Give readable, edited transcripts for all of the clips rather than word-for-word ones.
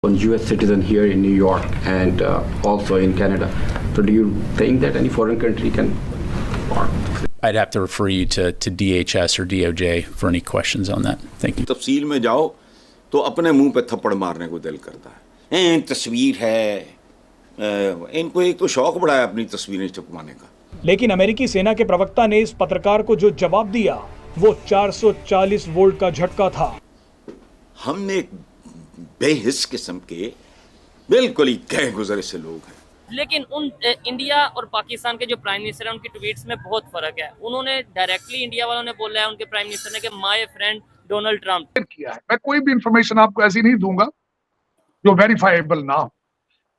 on US citizen here in New York and also in Canada. So do you think that any foreign country can? I'd have to refer you to DHS or DOJ for any questions on that. Thank you. तफसील में जाओ तो अपने मुंह पे थप्पड़ मारने को दिल करता है। तस्वीर है, इनको एक तो शौक बड़ा है अपनी तस्वीरें छपवाने का। लेकिन अमेरिकी सेना के प्रवक्ता ने इस पत्रकार को जो जवाब दिया वो 440 वोल्ट का झटका था। हमने एक बेहिस किस्म के बिल्कुल ही गए गुजरे से लोग हैं, लेकिन उन इंडिया और पाकिस्तान के जो प्राइम मिनिस्टर हैं उनकी ट्वीट्स में बहुत फर्क है। उन्होंने डायरेक्टली इंडिया वालों ने बोला है, उनके प्राइम मिनिस्टर ने, कि माय फ्रेंड डोनाल्ड ट्रंप किया है। मैं कोई भी इंफॉर्मेशन आपको ऐसी नहीं दूंगा जो वेरीफाइबल ना हो।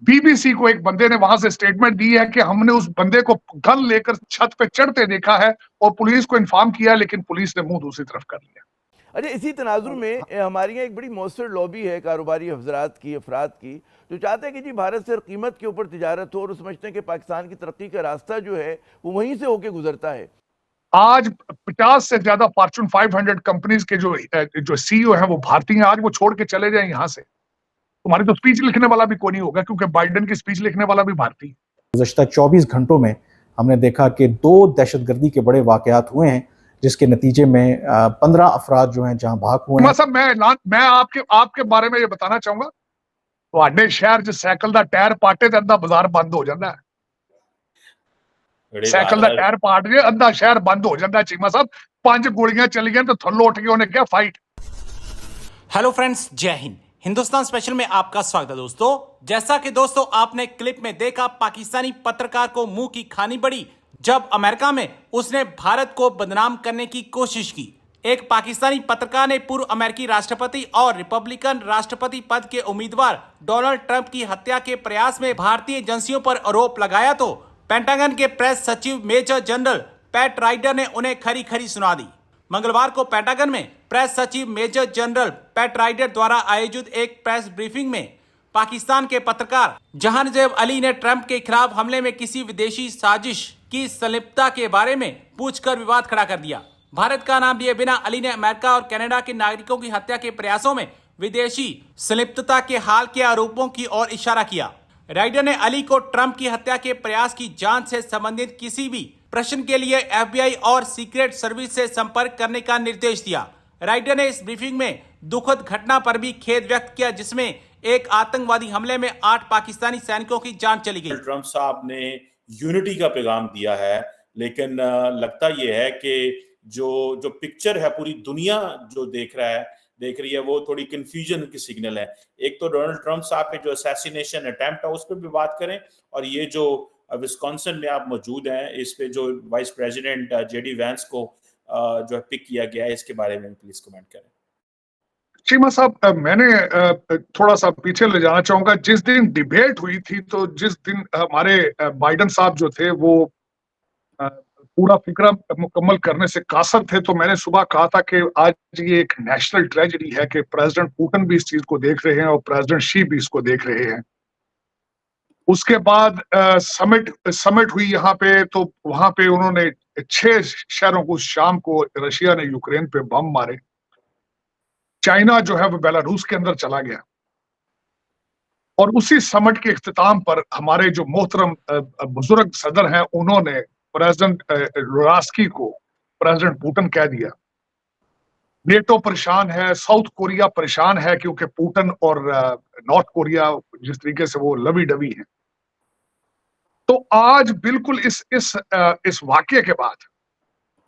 बीबीसी को एक बंदे ने वहां से स्टेटमेंट दी है कि हमने उस बंदे को गन लेकर छत पे चढ़ते देखा है और पुलिस को इन्फॉर्म किया, लेकिन पुलिस ने मुंह दूसरी तरफ कर लिया। अरे इसी तनाजुर में हमारे यहाँ एक बड़ी मौसर लॉबी है कारोबारी अफराद की जो चाहते हैं कि जी भारत से कीमत के ऊपर तिजारत हो और समझते हैं कि पाकिस्तान की तरक्की का रास्ता जो है वो वहीं से होके गुजरता है। आज 50 से ज्यादा फॉर्च्यून 500 कंपनीज के जो सीईओ हैं वो भारतीय हैं। आज वो छोड़ के चले जाएं यहाँ से, तुम्हारी तो स्पीच लिखने वाला भी कोई नहीं होगा, क्योंकि बाइडेन की स्पीच लिखने वाला भी भारतीय। गुज़श्ता 24 घंटों में हमने देखा कि 2 दहशतगर्दी के बड़े वाकयात हुए हैं, जिसके नतीजे में 15 अफराद जो हैं जहां भाग हुए हैं। मैं आपके बारे में ये बताना चाहूंगा, ਤੁਹਾਡੇ शहर च साइकिल का टायर पाटे तो अद्धा बाजार बंद हो जाता है। साइकिल का टायर पाट गए, अद्धा शहर बंद हो जाता है। चीमा साहब 5 गोलियां चली गई तो थल्लों उठ के उन्हें क्या फाइट। हेलो फ्रेंड्स, जय हिंद। हिंदुस्तान स्पेशल में आपका स्वागत है दोस्तों। जैसा कि दोस्तों आपने क्लिप में देखा, पाकिस्तानी पत्रकार को मुंह की खानी पड़ी जब अमेरिका में उसने भारत को बदनाम करने की कोशिश की। एक पाकिस्तानी पत्रकार ने पूर्व अमेरिकी राष्ट्रपति और रिपब्लिकन राष्ट्रपति पद के उम्मीदवार डोनाल्ड ट्रंप की हत्या के प्रयास में भारतीय एजेंसियों पर आरोप लगाया तो पेंटागन के प्रेस सचिव मेजर जनरल पैट राइडर ने उन्हें खरी खरी सुना दी। मंगलवार को पेंटागन में प्रेस सचिव मेजर जनरल पैट राइडर द्वारा आयोजित एक प्रेस ब्रीफिंग में पाकिस्तान के पत्रकार जहांजेब अली ने ट्रंप के खिलाफ हमले में किसी विदेशी साजिश की संलिप्तता के बारे में पूछकर विवाद खड़ा कर दिया। भारत का नाम लिए बिना अली ने अमेरिका और कनाडा के नागरिकों की हत्या के प्रयासों में विदेशी संलिप्तता के हाल के आरोपों की ओर इशारा किया। राइडर ने अली को ट्रंप की हत्या के प्रयास की जांच से संबंधित किसी भी प्रश्न के लिए एफबीआई और सीक्रेट सर्विस से संपर्क करने का निर्देश दिया। राइडर ने इस ब्रीफिंग में दुखद घटना पर भी खेद व्यक्त किया, जिसमें एक आतंकवादी हमले में 8 पाकिस्तानी सैनिकों की जान चली गई। ट्रंप साहब ने यूनिटी का पैगाम दिया है, लेकिन लगता यह है कि जो पिक्चर है पूरी दुनिया जो देख रही है वो थोड़ी कंफ्यूजन की सिग्नल है। एक तो डोनाल्ड ट्रंप साहब के जो असैसिनेशन अटेम्प्ट है उस पर भी बात करें, और ये जो विस्कॉन्सिन में आप मौजूद हैं इस पे जो वाइस प्रेसिडेंट जेडी वैंस को जो पिक किया गया है, इसके बारे में प्लीज कमेंट करें। चीमा साहब, मैंने थोड़ा सा पीछे ले जाना चाहूंगा। जिस दिन डिबेट हुई थी, तो जिस दिन हमारे बाइडेन साहब जो थे वो पूरा फिक्रा मुकम्मल करने से कासर थे, तो मैंने सुबह कहा था कि आज ये एक नेशनल ट्रेजेडी है कि प्रेसिडेंट पुतिन भी इस चीज को देख रहे हैं और प्रेसिडेंट शी भी इसको देख रहे हैं। उसके बाद समिट हुई यहाँ पे, तो वहां पे उन्होंने 6 शहरों को, शाम को रशिया ने यूक्रेन पे बम मारे। चाइना जो है वो बेलारूस के अंदर चला गया, और उसी समिट के इख्तिताम पर हमारे जो मोहतरम बुजुर्ग सदर हैं उन्होंने प्रेसिडेंट रुरास्की को प्रेसिडेंट पुतिन कह दिया। नेटो परेशान है, साउथ कोरिया परेशान है, क्योंकि पुतिन और नॉर्थ कोरिया जिस तरीके से वो लवी डवी हैं। तो आज बिल्कुल इस वाकये के बाद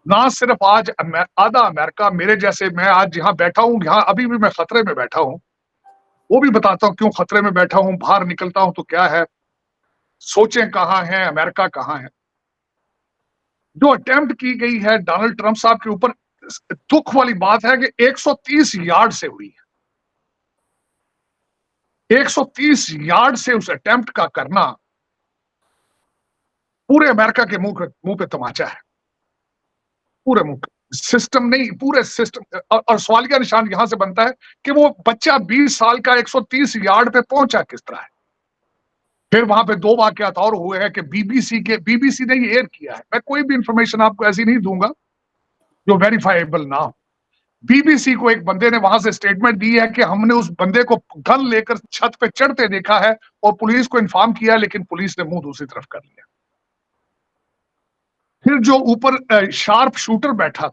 ना सिर्फ आज आधा अमेरिका मेरे जैसे, मैं आज जहां बैठा हूं, यहाँ अभी भी मैं खतरे में बैठा हूं, वो भी बताता हूं क्यों खतरे में बैठा हूं। बाहर निकलता हूं तो क्या है, सोचें कहां हैं, अमेरिका कहां है। जो अटेम्प्ट की गई है डोनाल्ड ट्रंप साहब के ऊपर, दुख वाली बात है कि 130 यार्ड से हुई है। 130 यार्ड से उस अटेम्प्ट का करना पूरे अमेरिका के मुंह पे तमाचा है, पूरे मुंह पे। सिस्टम नहीं, पूरे सिस्टम। और सवालिया निशान यहां से बनता है कि वो बच्चा 20 साल का 130 यार्ड पे पहुंचा किस तरह है। फिर वहां पे 2 वाकयात और हुए हैं कि बीबीसी ने ये एयर किया है। मैं कोई भी इंफॉर्मेशन आपको ऐसी नहीं दूंगा जो वेरीफाइबल ना हो। बीबीसी को एक बंदे ने वहां से स्टेटमेंट दी है कि हमने उस बंदे को गन लेकर छत पे चढ़ते देखा है और पुलिस को इन्फॉर्म किया, लेकिन पुलिस ने मुंह दूसरी तरफ कर लिया। फिर जो ऊपर शार्प शूटर बैठा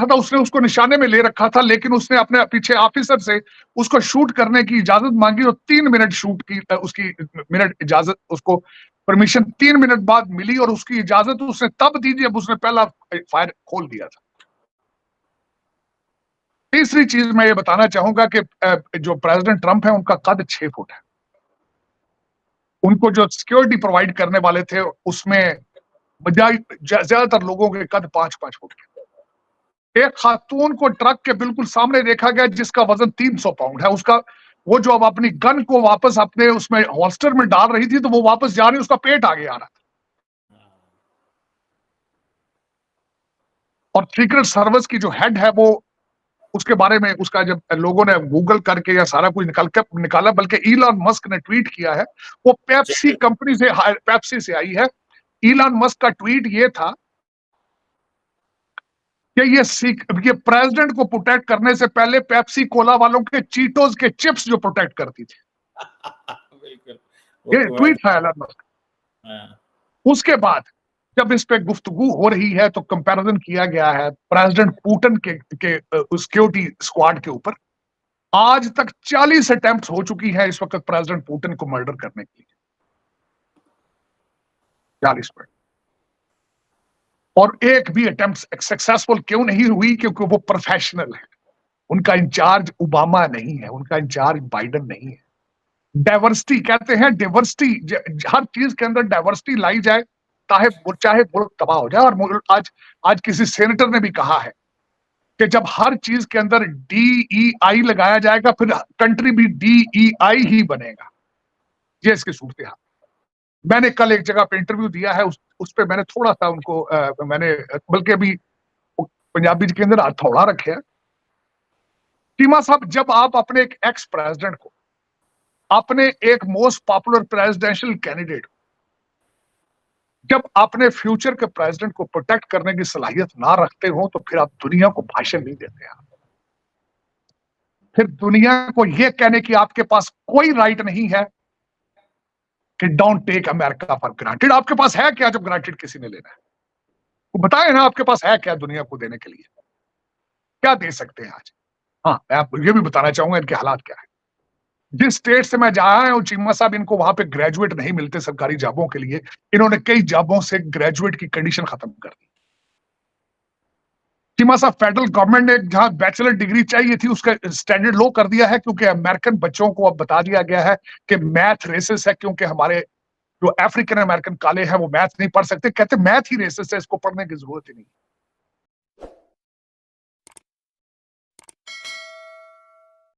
था, उसने उसको निशाने में ले रखा था, लेकिन उसने अपने पीछे ऑफिसर से उसको शूट करने की इजाजत मांगी और 3 मिनट शूट की, उसकी मिनट इजाजत, उसको परमिशन 3 मिनट बाद मिली और उसकी इजाजत उसने तब दी जब उसने पहला फायर खोल दिया था। तीसरी चीज मैं ये बताना चाहूंगा कि जो प्रेसिडेंट ट्रंप है उनका कद 6 फुट है। उनको जो सिक्योरिटी प्रोवाइड करने वाले थे उसमें ज्यादातर लोगों के कद 5-5 फुट के। एक खातून को ट्रक के बिल्कुल सामने देखा गया जिसका वजन 300 पाउंड है। उसका वो जो अब अपनी गन को वापस अपने उसमें होल्स्टर में डाल रही थी तो वो वापस जा रही, उसका पेट आगे आ रहा था। और सीक्रेट सर्विस की जो हेड है वो, उसके बारे में उसका जब लोगों ने गूगल करके या सारा कुछ निकाला, बल्कि इलॉन मस्क ने ट्वीट किया है, वो पेप्सी कंपनी से, पेप्सी से आई है। इलॉन मस्क का ट्वीट ये था कि ये प्रेसिडेंट को प्रोटेक्ट करने से पहले पेप्सी कोला वालों के चीटोस के चिप्स जो प्रोटेक्ट करती थी। ये ट्वीट था इलॉन मस्क। उसके बाद जब इस पे गुफ्तगू हो रही है तो कंपैरिजन किया गया है प्रेसिडेंट पुतिन के सिक्योरिटी स्क्वाड के ऊपर। आज तक 40 अटेम्प्ट्स हो चुकी है इस वक्त प्रेसिडेंट पुतिन को मर्डर करने के लिए, 40 पर, और एक भी अटेम्प्ट सक्सेसफुल क्यों नहीं हुई? क्योंकि वो प्रोफेशनल है। उनका इंचार्ज ओबामा नहीं है, उनका इंचार्ज बाइडेन नहीं है। डाइवर्सिटी कहते हैं, डाइवर्सिटी, हर चीज के अंदर डाइवर्सिटी लाई जाए चाहे मुल्क तबाह हो जाए। और आज किसी सेनेटर ने भी कहा है कि जब हर चीज के अंदर DEI लगाया जाएगा फिर कंट्री भी DEI ही बनेगा। ये इसकी सूरत हाल। मैंने कल एक जगह पे इंटरव्यू दिया है, उस पे मैंने थोड़ा सा उनको मैंने बल्कि अभी पंजाबी के अंदर हथौड़ा रखे है। चीमा साहब, जब आप अपने एक एक्स प्रेसिडेंट को, अपने एक मोस्ट पॉपुलर प्रेसिडेंशियल कैंडिडेट, जब अपने फ्यूचर के प्रेसिडेंट को प्रोटेक्ट करने की सलाहियत ना रखते हो तो फिर आप दुनिया को भाषण नहीं देते हैं। फिर दुनिया को यह कहने की आपके पास कोई राइट नहीं है कि don't take America for granted. आपके पास है क्या जब ग्रांटेड किसी ने लेना है? वो बताए ना, आपके पास है क्या दुनिया को देने के लिए? क्या दे सकते हैं आज? हाँ, मैं आपको ये भी बताना चाहूंगा इनके हालात क्या है। जिस स्टेट से मैं जा रहा हूं चीमा साहब, इनको वहां पे ग्रेजुएट नहीं मिलते सरकारी जॉबों के लिए। इन्होंने कई जॉबों से ग्रेजुएट की कंडीशन खत्म कर दी। चीमा साहब, फेडरल गवर्नमेंट ने जहां बैचलर डिग्री चाहिए थी उसका स्टैंडर्ड लो कर दिया है, क्योंकि अमेरिकन बच्चों को अब बता दिया गया है कि मैथ रेसिस है, क्योंकि हमारे जो अफ्रीकन अमेरिकन काले हैं वो मैथ नहीं पढ़ सकते। कहते मैथ ही रेसिस है, इसको पढ़ने की जरूरत ही नहीं।